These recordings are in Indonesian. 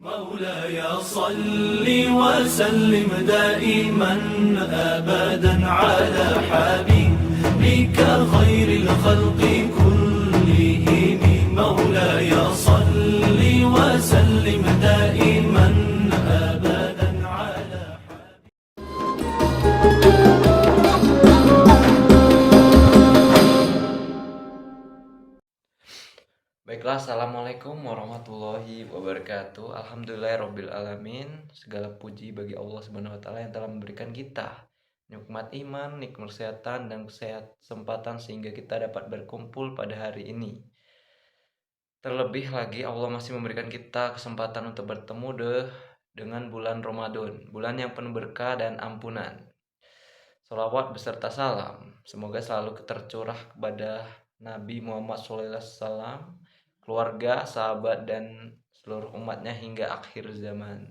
مولاي صل وسلم دائما أبدا على حبيبك خير الخلق كلهم. مولاي صل وسلم دائما أبدا على Baiklah, Assalamualaikum warahmatullahi wabarakatuh. Alhamdulillahirabbil alamin. Segala puji bagi Allah Subhanahu wa taala yang telah memberikan kita nikmat iman, nikmat kesehatan dan kesempatan sehingga kita dapat berkumpul pada hari ini. Terlebih lagi Allah masih memberikan kita kesempatan untuk bertemu dengan bulan Ramadan, bulan yang penuh berkah dan ampunan. Salawat beserta salam semoga selalu tercurah kepada Nabi Muhammad SAW, keluarga, sahabat, dan seluruh umatnya hingga akhir zaman.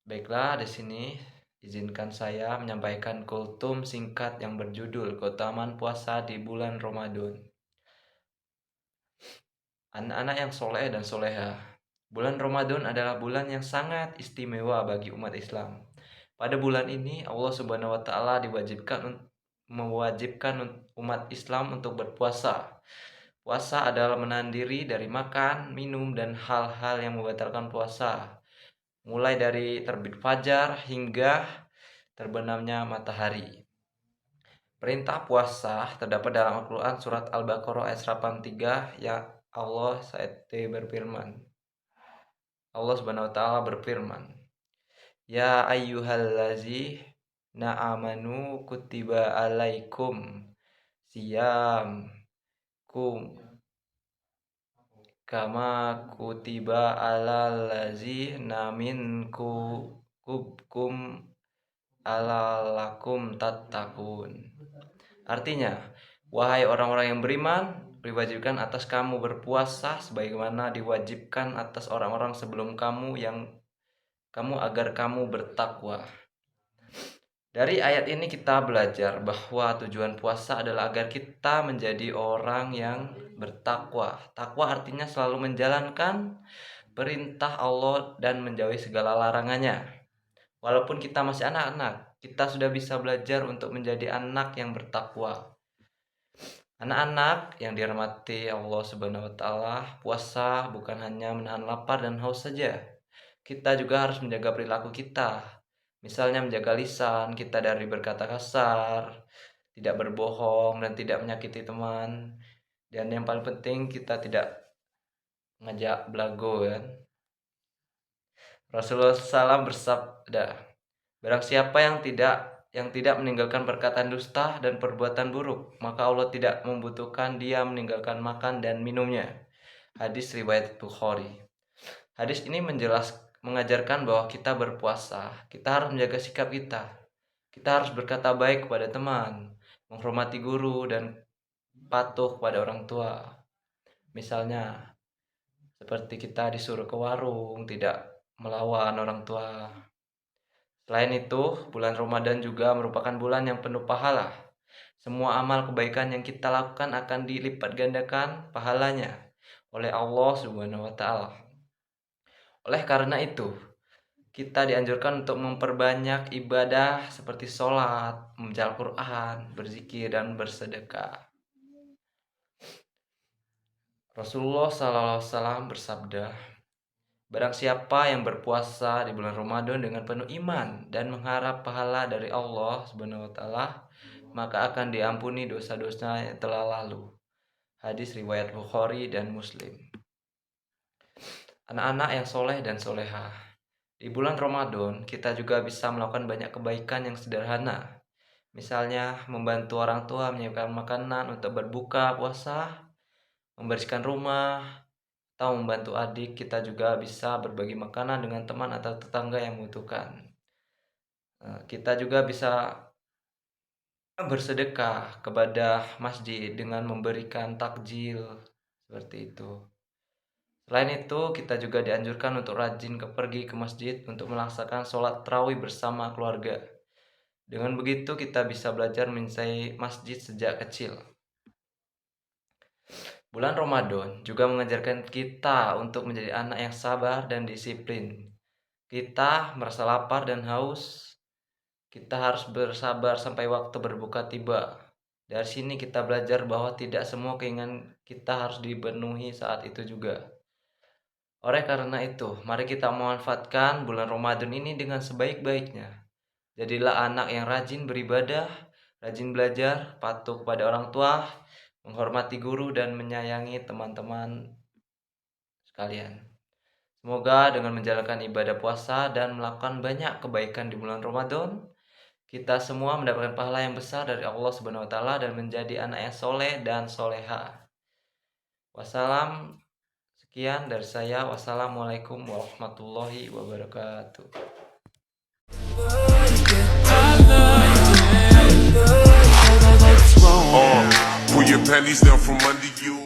Baiklah, di sini izinkan saya menyampaikan kultum singkat yang berjudul Keutamaan Puasa di Bulan Ramadan. Anak-anak yang soleh dan soleha, bulan Ramadan adalah bulan yang sangat istimewa bagi umat Islam. Pada bulan ini Allah Subhanahu wa taala mewajibkan umat Islam untuk berpuasa. Puasa adalah menahan diri dari makan, minum, dan hal-hal yang membatalkan puasa, mulai dari terbit fajar hingga terbenamnya matahari. Perintah puasa terdapat dalam Al-Quran surat Al-Baqarah ayat 83 yang Allah Subhanahu wa taala berfirman, Ya ayyuhallazina amanu kutiba alaikum siyam kama kutiba alal ladzina min kubkum alalakum tattaqun. Artinya, wahai orang-orang yang beriman, diwajibkan atas kamu berpuasa sebagaimana diwajibkan atas orang-orang sebelum kamu agar kamu bertakwa. Dari ayat ini kita belajar bahwa tujuan puasa adalah agar kita menjadi orang yang bertakwa. Takwa artinya selalu menjalankan perintah Allah dan menjauhi segala larangannya. Walaupun kita masih anak-anak, kita sudah bisa belajar untuk menjadi anak yang bertakwa. Anak-anak yang dirahmati Allah Subhanahu wa taala, puasa bukan hanya menahan lapar dan haus saja. Kita juga harus menjaga perilaku kita. Misalnya menjaga lisan kita dari berkata kasar, tidak berbohong, dan tidak menyakiti teman. Dan yang paling penting kita tidak ngajak belago kan. Rasulullah SAW bersabda, barang siapa yang tidak meninggalkan perkataan dusta dan perbuatan buruk, maka Allah tidak membutuhkan dia meninggalkan makan dan minumnya. Hadis riwayat Bukhari. Hadis ini mengajarkan bahwa kita berpuasa, kita harus menjaga sikap kita. Kita harus berkata baik kepada teman, menghormati guru, dan patuh kepada orang tua. Misalnya, seperti kita disuruh ke warung, tidak melawan orang tua. Selain itu, bulan Ramadan juga merupakan bulan yang penuh pahala. Semua amal kebaikan yang kita lakukan akan dilipat gandakan pahalanya oleh Allah Subhanahu wa taala. Oleh karena itu, kita dianjurkan untuk memperbanyak ibadah seperti sholat, membaca Al-Quran, berzikir, dan bersedekah. Rasulullah SAW bersabda, barang siapa yang berpuasa di bulan Ramadan dengan penuh iman dan mengharap pahala dari Allah Subhanahu wa taala, maka akan diampuni dosa-dosa yang telah lalu. Hadis riwayat Bukhari dan Muslim. Anak-anak yang soleh dan soleha, di bulan Ramadan kita juga bisa melakukan banyak kebaikan yang sederhana. Misalnya membantu orang tua menyiapkan makanan untuk berbuka puasa, membersihkan rumah, atau membantu adik. Kita juga bisa berbagi makanan dengan teman atau tetangga yang membutuhkan. Kita juga bisa bersedekah kepada masjid dengan memberikan takjil, seperti itu. Selain itu, kita juga dianjurkan untuk rajin pergi ke masjid untuk melaksanakan sholat tarawih bersama keluarga. Dengan begitu, kita bisa belajar mencintai masjid sejak kecil. Bulan Ramadan juga mengajarkan kita untuk menjadi anak yang sabar dan disiplin. Kita merasa lapar dan haus, kita harus bersabar sampai waktu berbuka tiba. Dari sini kita belajar bahwa tidak semua keinginan kita harus dipenuhi saat itu juga. Oleh karena itu, mari kita memanfaatkan bulan Ramadan ini dengan sebaik-baiknya. Jadilah anak yang rajin beribadah, rajin belajar, patuh kepada orang tua, menghormati guru, dan menyayangi teman-teman sekalian. Semoga dengan menjalankan ibadah puasa dan melakukan banyak kebaikan di bulan Ramadan, kita semua mendapatkan pahala yang besar dari Allah Subhanahu wa taala dan menjadi anak yang soleh dan soleha. Wassalam, sekian dari saya. Wassalamualaikum warahmatullahi wabarakatuh. Pull your panties down from under you.